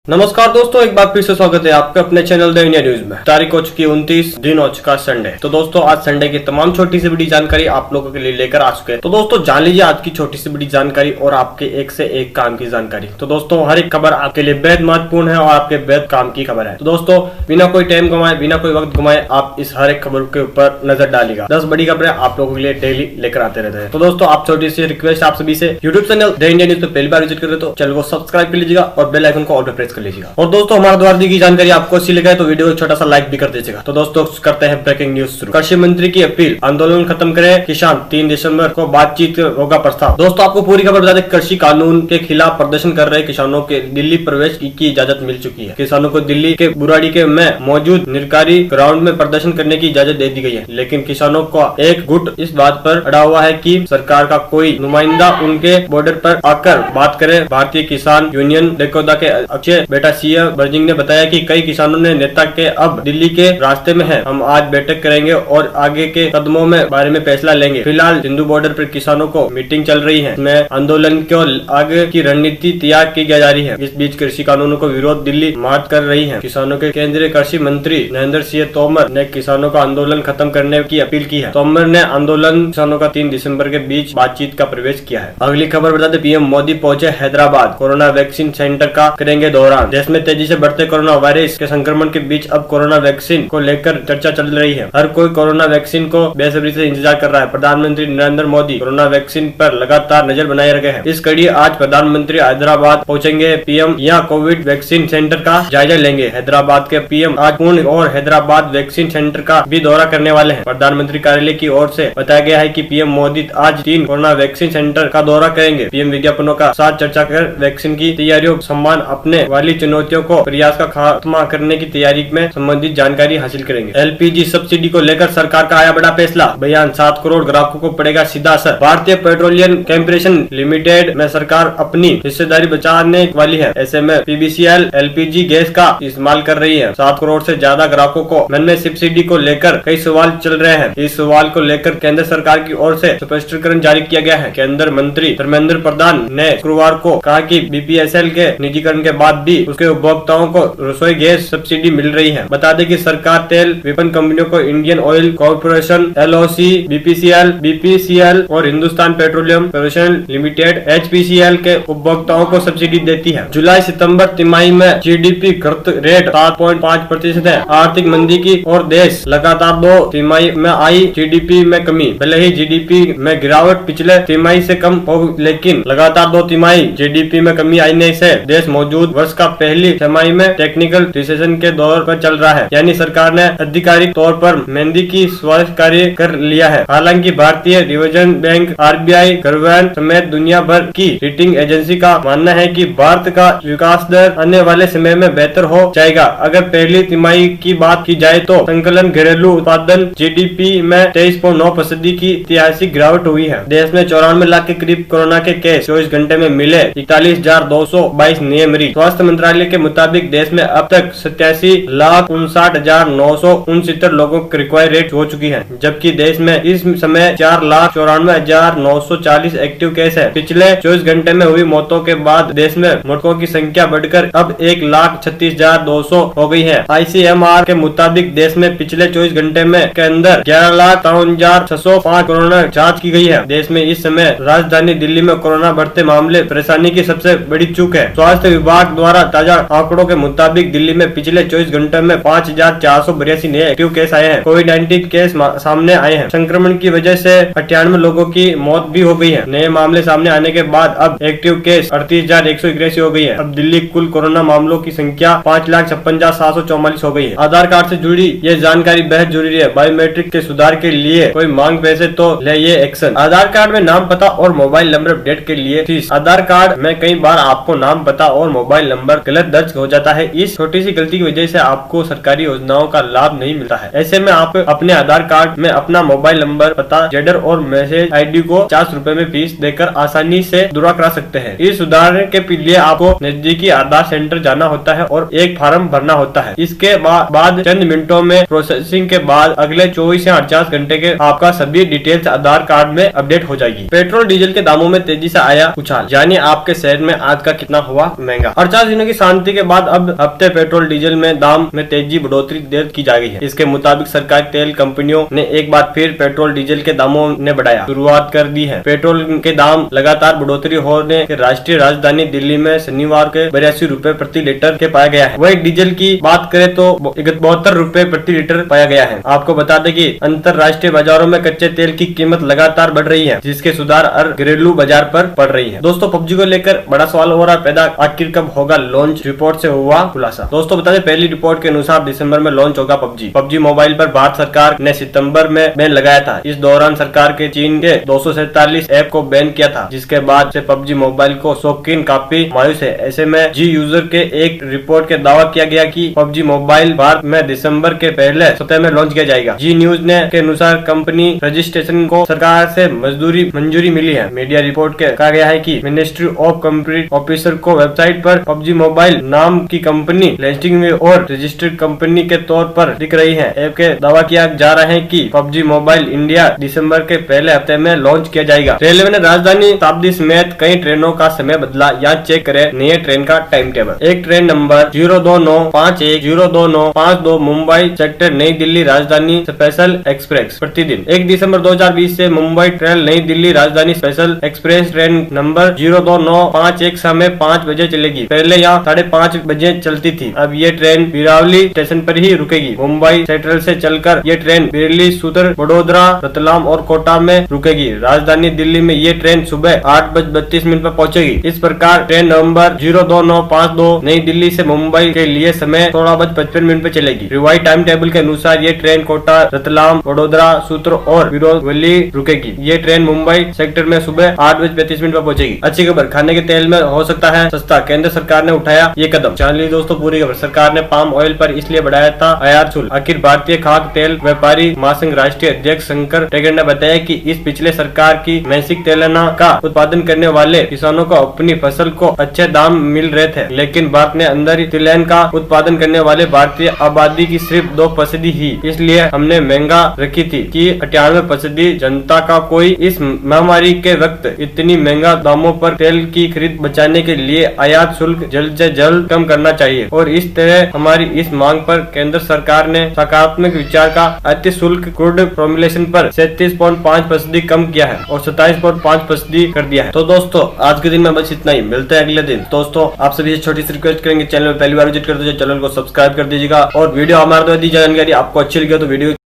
नमस्कार दोस्तों, एक बार फिर से स्वागत है आपके अपने चैनल द इंडिया न्यूज में। तारीख हो चुकी 29 दिन हो चुका संडे। तो दोस्तों आज संडे की तमाम छोटी सी बड़ी जानकारी आप लोगों के लिए लेकर आ चुके हैं। तो दोस्तों जान लीजिए आज की छोटी सी बड़ी जानकारी और आपके एक से एक काम की जानकारी। तो दोस्तों हर एक खबर आपके लिए बेहद महत्वपूर्ण है और आपके बेहद काम की खबर है। तो दोस्तों बिना कोई टाइम गवाए, बिना कोई वक्त गवाए आप इस हर एक खबर के ऊपर नजर डालिएगा। 10 बड़ी खबरें आप लोगों के लिए डेली लेकर आते रहते हैं। तो दोस्तों आप छोटी सी रिक्वेस्ट आप सभी से, YouTube channel the India news पे पहली बार विजिट कर रहे तो चैनल को सब्सक्राइब कर लीजिएगा और बेल आइकन को ऑल पे प्रेस कर लीजिएगा। और दोस्तों हमारे द्वारा दी गई जानकारी आपको अच्छी लगे तो वीडियो को छोटा सा लाइक भी कर दीजिएगा। तो दोस्तों करते हैं ब्रेकिंग न्यूज शुरू। कृषि मंत्री की अपील, आंदोलन खत्म करें किसान, 3 दिसंबर को बातचीत होगा प्रस्ताव। दोस्तों आपको पूरी खबर बता दें, कृषि कानून के खिलाफ प्रदर्शन कर रहे किसानों के दिल्ली प्रवेश की इजाजत मिल चुकी है। किसानों को दिल्ली के बुराड़ी के में मौजूद निरकारी ग्राउंड में प्रदर्शन करने की इजाजत दे दी गई है, लेकिन किसानों का एक गुट इस बात पर अड़ा हुआ है कि सरकार का कोई नुमाइंदा उनके बॉर्डर पर आकर बात करे। भारतीय किसान यूनियन डेकोदा के अक्षय बेटा सिंह बर्जिंग ने बताया कि कई किसानों ने नेता के अब दिल्ली के रास्ते में हैं। हम आज बैठक करेंगे और आगे के कदमों में बारे में फैसला लेंगे। फिलहाल सिंधु बॉर्डर पर किसानों को मीटिंग चल रही है, इसमें आंदोलन को आगे की रणनीति तैयार की जा रही है। इस बीच कृषि कानूनों को विरोध दिल्ली मार्च कर रही है। किसानों के केंद्रीय कृषि मंत्री नरेंद्र सिंह तोमर ने किसानों का आंदोलन खत्म करने की अपील की है। तोमर ने आंदोलन किसानों का 3 दिसंबर के बीच बातचीत का प्रवेश किया है। अगली खबर बता दें, पीएम मोदी पहुंचे हैदराबाद, कोरोना वैक्सीन सेंटर का करेंगे दौरान। देश में तेजी से बढ़ते कोरोना वायरस के संक्रमण के बीच अब कोरोना वैक्सीन को लेकर चर्चा चल रही है। हर कोई कोरोना वैक्सीन को बेसब्री से इंतजार कर रहा है। प्रधानमंत्री नरेंद्र मोदी कोरोना वैक्सीन पर लगातार नजर बनाए रखे हैं। इस कड़ी आज प्रधानमंत्री हैदराबाद पहुंचेंगे। पीएम यहाँ कोविड वैक्सीन सेंटर का जायजा लेंगे। हैदराबाद के पीएम आज पुणे और हैदराबाद वैक्सीन सेंटर का भी दौरा करने वाले हैं। प्रधानमंत्री कार्यालय की ओर से बताया गया है कि पीएम मोदी आज 3 कोरोना वैक्सीन सेंटर का दौरा करेंगे। पीएम विज्ञापनों का साथ चर्चा कर वैक्सीन की तैयारियों, सम्मान अपने वाली चुनौतियों को प्रयास का खात्मा करने की तैयारी में संबंधित जानकारी हासिल करेंगे। एलपीजी सब्सिडी को लेकर सरकार का आया बड़ा फैसला, बयान, 7 करोड़ ग्राहकों को पड़ेगा सीधा असर। भारतीय पेट्रोलियम कॉर्पोरेशन लिमिटेड में सरकार अपनी हिस्सेदारी बचाने वाली है। ऐसे में पीबीसीएल एलपीजी गैस का इस्तेमाल कर रही है। 7 करोड़ से ज्यादा ग्राहकों को मन में सब्सिडी को लेकर कई सवाल चल रहे हैं। इस सवाल को लेकर केंद्र सरकार की ओर से स्पष्टीकरण जारी किया गया है। केंद्रीय मंत्री धर्मेंद्र प्रधान ने शुक्रवार को कहा कि बीपीएसएल के निजीकरण के बाद भी उसके उपभोक्ताओं को रसोई गैस सब्सिडी मिल रही है। बता दें कि सरकार तेल विपणन कंपनियों को Indian Oil Corporation LOC, BPCL और Hindustan Petroleum Corporation Limited HPCL के उपभोक्ताओं को सब्सिडी देती है। जुलाई सितंबर तिमाही में जीडीपी ग्रोथ रेट 7.5% है। आर्थिक मंदी की और देश लगातार 2 तिमाही में आई जीडीपी में कमी। भले ही जीडीपी में गिरावट पिछले तिमाही से कम हो, लेकिन लगातार 2 तिमाही जीडीपी में कमी आने से देश मौजूद वर्ष का पहली तिमाही में टेक्निकल रिसेशन के दौर पर चल रहा है। यानी सरकार ने आधिकारिक तौर पर मंदी की स्वीकार कर लिया है। हालांकि भारतीय रिजर्व बैंक, आरबीआई, गवर्नमेंट समेत दुनिया भर की रेटिंग एजेंसी का मानना है कि भारत का विकास दर आने वाले समय में बेहतर हो जाएगा। अगर पहली तिमाही की बात की जाए तो संकलन घरेलू उत्पादन जीडीपी में 23.9% की ऐतिहासिक गिरावट हुई है। देश में 94 लाख के करीब कोरोना के केस 24 घंटे में मिले। 41,222 नए मरीज। स्वास्थ्य मंत्रालय के मुताबिक देश में अब तक 87,59,969 लोगों की रिकवरी रेट हो चुकी है, जबकि देश में इस समय 4,94,940 एक्टिव केस है। पिछले 24 घंटे में हुई मौतों के बाद देश में मृतकों की संख्या बढ़कर अब 1,36,200 हो गई है। आईसीएमआर के मुताबिक देश में पिछले 24 घंटे में के अंदर 11,53,605 कोरोना जांच की गई है। देश में इस समय राजधानी दिल्ली में कोरोना बढ़ते मामले परेशानी की सबसे बड़ी चूक है। स्वास्थ्य विभाग द्वारा ताजा आंकड़ों के मुताबिक दिल्ली में पिछले 24 घंटे में 5,482 नए एक्टिव केस आए हैं। कोविड-19 केस सामने आए हैं। संक्रमण की वजह से 98 लोगों की मौत भी हो गई है। नए मामले सामने आने के बाद अब एक्टिव केस 38,181 हो गई है। अब दिल्ली कुल कोरोना मामलों की संख्या 5,56,744 हो गई है। आधार कार्ड से जुड़ी ये जानकारी बेहद जरूरी है। बायोमेट्रिक के सुधार के लिए कोई मांग पैसे तो ले ये एक्शन। आधार कार्ड में नाम, पता और मोबाइल नंबर अपडेट के लिए फीस। आधार कार्ड में कई बार आपको नाम, पता और मोबाइल नंबर गलत दर्ज हो जाता है। इस छोटी सी गलती की वजह से आपको सरकारी योजनाओं का लाभ नहीं मिलता है। ऐसे में आप अपने आधार कार्ड में अपना मोबाइल नंबर, पता, जेंडर और मैसेज आईडी को 50 रुपए में फीस देकर आसानी से दुरुस्त करा सकते हैं। इस सुधार के लिए आपको नजदीकी आधार सेंटर जाना होता है और एक फॉर्म भरना होता है। इसके बाद चंद मिनटों में प्रोसेसिंग के बाद अगले 24 से 48 घंटे के आपका सभी डिटेल्स आधार कार्ड में अपडेट हो जाएगी। पेट्रोल डीजल के दामों में तेजी से आया उछाल, यानी आपके शहर में आज का कितना हुआ महंगा। 48 दिनों दिनों की शांति के बाद अब हफ्ते पेट्रोल डीजल में दाम में तेजी बढ़ोतरी दर्ज की जा रही है। इसके मुताबिक सरकारी तेल कंपनियों ने एक बार फिर पेट्रोल डीजल के दामों ने बढ़ाया शुरुआत कर दी है। पेट्रोल के दाम लगातार बढ़ोतरी होने के राष्ट्रीय राजधानी दिल्ली में शनिवार के 82 रुपए प्रति लीटर के पाया गया है। वही डीजल की बात करें तो 72 रुपए प्रति लीटर पाया गया है। आपको बता दें कि अंतरराष्ट्रीय बाजारों में कच्चे तेल की कीमत लगातार बढ़ रही है, जिसके सुधार घरेलू बाजार पर पड़ रही है। दोस्तों पबजी को लेकर बड़ा सवाल हो रहा है पैदा, आखिर कब होगा लॉन्च? रिपोर्ट से हुआ खुलासा। दोस्तों बता दें पहली रिपोर्ट के अनुसार दिसंबर में लॉन्च होगा पबजी मोबाइल पर भारत सरकार ने सितंबर में बैन लगाया था। इस दौरान सरकार के चीन के 247 ऐप को बैन किया था, जिसके बाद से पबजी मोबाइल को शौकीन काफी मायूस है। ऐसे में जी यूजर के एक रिपोर्ट के दावा किया गया कि पबजी मोबाइल भारत में दिसंबर के पहले सप्ताह में लॉन्च किया जाएगा। जी न्यूज ने के अनुसार कंपनी रजिस्ट्रेशन को सरकार से मंजूरी मिली है। मीडिया रिपोर्ट के कहा गया है कि मिनिस्ट्री ऑफ कंप्यूटर ऑफिसर को वेबसाइट पर पबजी मोबाइल नाम की कंपनी लिस्टिंग में और रजिस्टर्ड कंपनी के तौर पर दिख रही है। ऐप के दावा किया जा रहा है कि पबजी मोबाइल इंडिया दिसंबर के पहले हफ्ते में लॉन्च किया जाएगा। रेलवे ने राजधानी शताब्दी समेत कई ट्रेनों का समय बदला। यहाँ चेक करें नए ट्रेन का टाइम टेबल। एक ट्रेन नंबर 02951 मुंबई सेक्टर नई दिल्ली राजधानी स्पेशल एक्सप्रेस प्रतिदिन 1 दिसंबर 2020 से मुंबई ट्रेन नई दिल्ली राजधानी स्पेशल एक्सप्रेस ट्रेन नंबर 02951 समय 5 बजे चलेगी। पहले यहाँ 5:30 बजे चलती थी। अब ये ट्रेन बिरावली स्टेशन पर ही रुकेगी। मुंबई सेंट्रल से चलकर ये ट्रेन बिरली, सूत्र, बड़ोदरा, रतलाम और कोटा में रुकेगी। राजधानी दिल्ली में ये ट्रेन सुबह 8:32 पर पहुंचेगी। इस प्रकार ट्रेन नंबर 02952 नई दिल्ली से मुंबई के लिए समय 16:55 पर चलेगी। रिवाइज टाइम टेबल के अनुसार ये ट्रेन कोटा, रतलाम, वडोदरा, सूत्र और बिरौली रुकेगी। ये ट्रेन मुंबई सेक्टर में सुबह 8:35 पर पहुंचेगी। अच्छी खबर, खाने के तेल में हो सकता है सस्ता, केंद्र सरकार ने उठाया ये कदम। जान लीजिए दोस्तों पूरी खबर। सरकार ने पाम ऑयल पर इसलिए बढ़ाया था आयात शुल्क। आखिर भारतीय खाद्य तेल व्यापारी महासंघ राष्ट्रीय अध्यक्ष शंकर टेगर ने बताया कि इस पिछले सरकार की मैसिक तेलना का उत्पादन करने वाले किसानों को अपनी फसल को अच्छे दाम मिल रहे थे, लेकिन भारत ने अंदर तिलहन का उत्पादन करने वाले भारतीय आबादी की सिर्फ 2% ही, इसलिए हमने महंगा रखी थी कि 98% जनता का कोई इस महामारी के वक्त इतनी महंगा दामों पर तेल की खरीद बचाने के लिए आयात शुल्क जल्द से जल्द कम करना चाहिए। और इस तरह हमारी इस मांग पर केंद्र सरकार ने सकारात्मक विचार का अति शुल्क क्रूड फॉर्मुलेशन पर 37.5% कम किया है और 27.5% कर दिया है। तो दोस्तों आज के दिन में बस इतना ही, मिलते हैं अगले दिन। दोस्तों आप सभी से छोटी सी रिक्वेस्ट करेंगे, चैनल में पहली बार विजिट करते हैं चैनल को सब्सक्राइब कर दीजिएगा और वीडियो हमारे द्वारा दी जानकारी आपको अच्छी लगी तो वीडियो